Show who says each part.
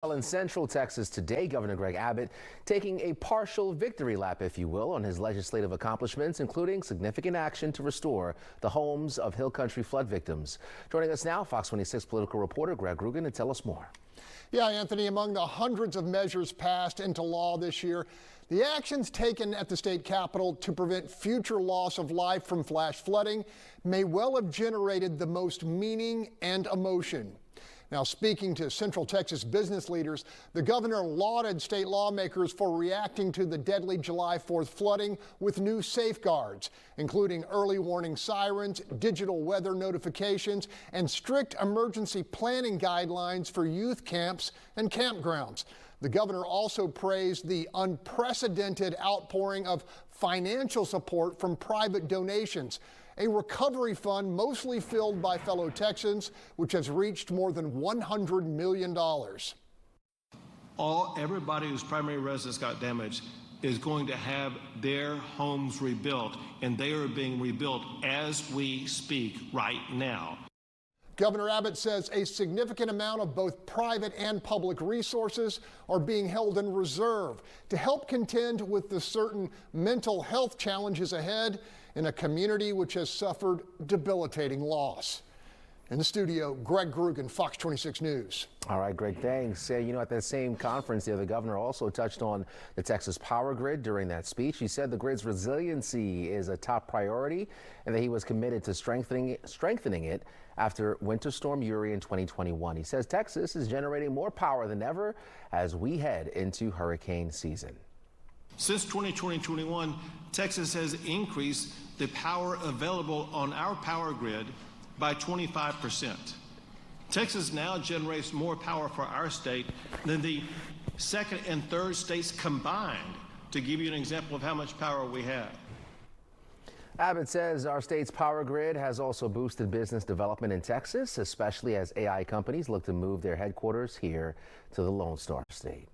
Speaker 1: Well, in Central Texas today, Governor Greg Abbott taking a partial victory lap, if you will, on his legislative accomplishments, including significant action to restore the homes of Hill Country flood victims. Joining us now, Fox 26 political reporter Greg Groogan to tell us more.
Speaker 2: Yeah, Anthony, among the hundreds of measures passed into law this year, the actions taken at the state capitol to prevent future loss of life from flash flooding may well have generated the most meaning and emotion. Now, speaking to Central Texas business leaders, the governor lauded state lawmakers for reacting to the deadly July 4th flooding with new safeguards, including early warning sirens, digital weather notifications, and strict emergency planning guidelines for youth camps and campgrounds. The governor also praised the unprecedented outpouring of financial support from private donations, a recovery fund mostly filled by fellow Texans, which has reached more than $100 million.
Speaker 3: Everybody whose primary residence got damaged is going to have their homes rebuilt, and they are being rebuilt as we speak right now.
Speaker 2: Governor Abbott says a significant amount of both private and public resources are being held in reserve to help contend with the certain mental health challenges ahead in a community which has suffered debilitating loss. In the studio, Greg Groogan, Fox 26 News.
Speaker 1: All right, Greg, thanks. At that same conference, the governor also touched on the Texas power grid during that speech. He said the grid's resiliency is a top priority and that he was committed to strengthening it after Winter Storm Uri in 2021. He says Texas is generating more power than ever as we head into hurricane season.
Speaker 3: Since 2021, Texas has increased the power available on our power grid by 25%. Texas now generates more power for our state than the second and third states combined, to give you an example of how much power we have.
Speaker 1: Abbott says our state's power grid has also boosted business development in Texas, especially as AI companies look to move their headquarters here to the Lone Star State.